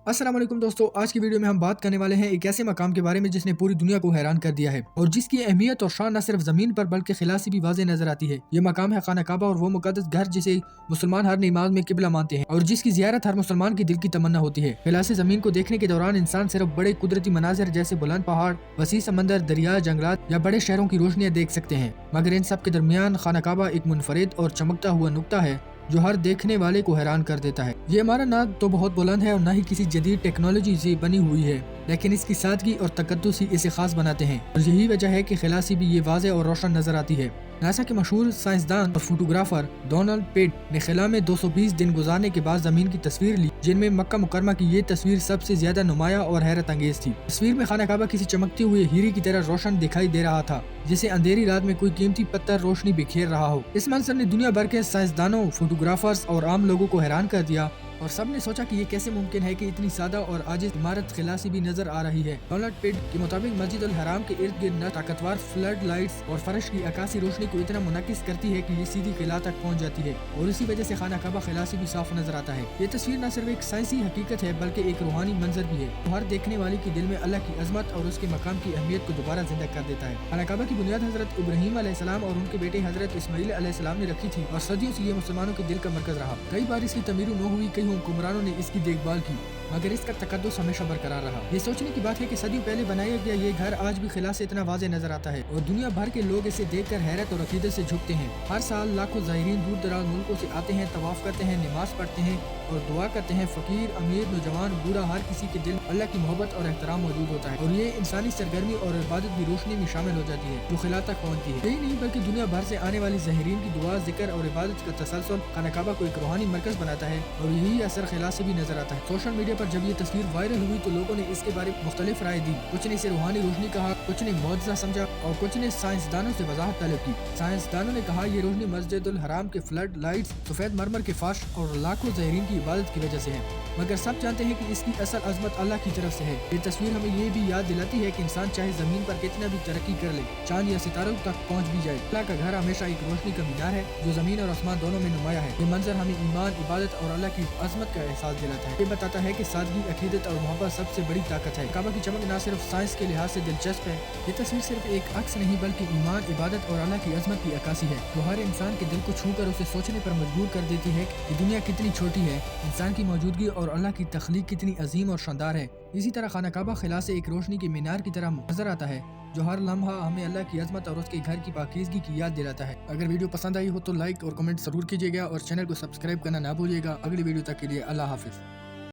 अस्सलाम वालेकुम दोस्तों, आज की वीडियो में हम बात करने वाले हैं एक ऐसे मकाम के बारे में जिसने पूरी दुनिया को हैरान कर दिया है और जिसकी अहमियत और शान न सिर्फ जमीन पर बल्कि खिला से भी वाज़ेह नजर आती है। ये मकाम है खाना काबा और वो मुकद्दस घर जिसे मुसलमान हर नमाज में किबला मानते हैं और जिसकी ज़ियारत हर मुसलमान की दिल की तमन्ना होती है। खिला से जमीन को देखने के दौरान इंसान सिर्फ बड़े कुदरती मनाजिर जैसे बुलंद पहाड़, वसी समंदर, दरिया, जंगलात या बड़े शहरों की रोशनियां देख सकते हैं, मगर इन सब के दरमियान खाना काबा एक मुनफरिद और चमकता हुआ नुक्ता है जो हर देखने वाले को हैरान कर देता है। ये इमारत ना तो बहुत बुलंद है और ना ही किसी जदीद टेक्नोलॉजी से बनी हुई है, लेकिन इसकी सादगी और तकद्दुस ही इसे खास बनाते हैं और यही वजह है कि खिला से भी ये वाज़ेह और रोशन नजर आती है। नासा के मशहूर साइंसदान और फोटोग्राफर डोनाल्ड पेट ने खिला में 220 दिन गुजारने के बाद जमीन की तस्वीर ली, जिनमें मक्का मुकरमा की ये तस्वीर सबसे ज्यादा नुमाया और हैरत अंगेज थी। तस्वीर में खाना काबा किसी चमकते हुए हीरे की तरह रोशन दिखाई दे रहा था, जिसे अंधेरी रात में कोई कीमती पत्थर रोशनी बिखेर रहा हो। इस मंजर ने दुनिया भर के साइंसदानों, फोटोग्राफर्स और आम लोगों को हैरान कर दिया और सब ने सोचा कि ये कैसे मुमकिन है कि इतनी सादा और आजिज इमारत खिला से भी नजर आ रही है। डोनाल्ड पेट के मुताबिक मस्जिद अल हराम के इर्द गिर्द न ताकतवर फ्लड लाइट्स और फर्श की अकासी रोशनी को इतना मुनक्किस करती है कि ये सीधी खिला तक पहुंच जाती है और इसी वजह से खाना काबा खिला से भी साफ नजर आता है। ये तस्वीर न सिर्फ एक साइंसी हकीकत है बल्कि एक रूहानी मंजर भी है जो हर देखने वाले के दिल में अल्लाह की अजमत और उसके मकाम की अहमियत को दोबारा जिंदा कर देता है। खाना काबा की बुनियाद हजरत इब्राहीम अलैहिस्सलाम और उनके बेटे हजरत इस्माइल अलैहिस्सलाम ने रखी थी और सदियों से ये मुसलमानों के दिल का मरकज रहा। कई बार इसकी तमीर न हुई, कई हुक्मरानों ने इसकी देखभाल की, मगर इसका तकद्दुस हमेशा बरकरार रहा। ये सोचने की बात है कि सदियों पहले बनाया गया ये घर आज भी खिला से इतना वाज़ेह नजर आता है और दुनिया भर के लोग इसे देखकर हैरत और अकीदत से झुकते हैं। हर साल लाखों ज़ाहिरीन दूर दराज मुल्कों से आते हैं, तवाफ करते हैं, नमाज पढ़ते हैं और दुआ करते हैं। फकीर, अमीर, नौजवान, बूढ़ा, हर किसी के दिल अल्लाह की मोहब्बत और एहतराम मौजूद होता है और ये इंसानी सरगर्मी और इबादत की रोशनी में शामिल हो जाती है जो खिला तक पहुँचती है। यही नहीं बल्कि दुनिया भर से आने वाली ज़ाहिरीन की दुआ, जिक्र और इबादत का तसलसल खाना काबा को एक रूहानी मरकज बनाता है और यही असर खिला से भी नजर आता है। सोशल मीडिया पर जब ये तस्वीर वायरल हुई तो लोगों ने इसके बारे में मुख्तलिफ राय दी। कुछ ने इसे रूहानी रोशनी कहा, कुछ ने मौजज़ा समझा और कुछ ने साइंसदानों से वजाहत तलब की। साइंसदानों ने कहा ये रोशनी मस्जिद अल हराम के फ्लड लाइट्स, सफेद मरमर के फर्श और लाखों ज़ाहिरीन की इबादत की वजह से है, मगर सब जानते हैं कि इसकी असल अजमत अल्लाह की तरफ से है। ये तस्वीर हमें ये भी याद दिलाती है कि इंसान चाहे जमीन पर कितना भी तरक्की कर ले, चांद या सितारों तक पहुँच भी जाए, अल्लाह का घर हमेशा एक रोशनी का मीनार है जो जमीन और आसमान दोनों में नुमाया है। ये मंजर हमें ईमान, इबादत और अल्लाह की अजमत का एहसास दिलाता है। ये बताता है कि सादगी, अकीदत और मोहब्बत सबसे बड़ी ताकत है। काबा की चमक न सिर्फ साइंस के लिहाज से दिलचस्प है, ये तस्वीर सिर्फ एक अक्स नहीं बल्कि ईमान, इबादत और अल्लाह की अजमत की अक्कासी है जो हर इंसान के दिल को छू कर उसे सोचने पर मजबूर कर देती है कि दुनिया कितनी छोटी है, इंसान की मौजूदगी और अल्लाह की तख्लीक कितनी अजीम और शानदार है। इसी तरह खाना काबा खिला से एक रोशनी के मीनार की तरह नजर आता है जो हर लम्हा हमें अल्लाह की अजमत और उसके घर की पाकीज़गी की याद दिलाता है। अगर वीडियो पसंद आई हो तो लाइक और कमेंट जरूर कीजिएगा और चैनल को सब्सक्राइब करना ना भूलिएगा। अगली वीडियो तक के लिए अल्लाह हाफिज।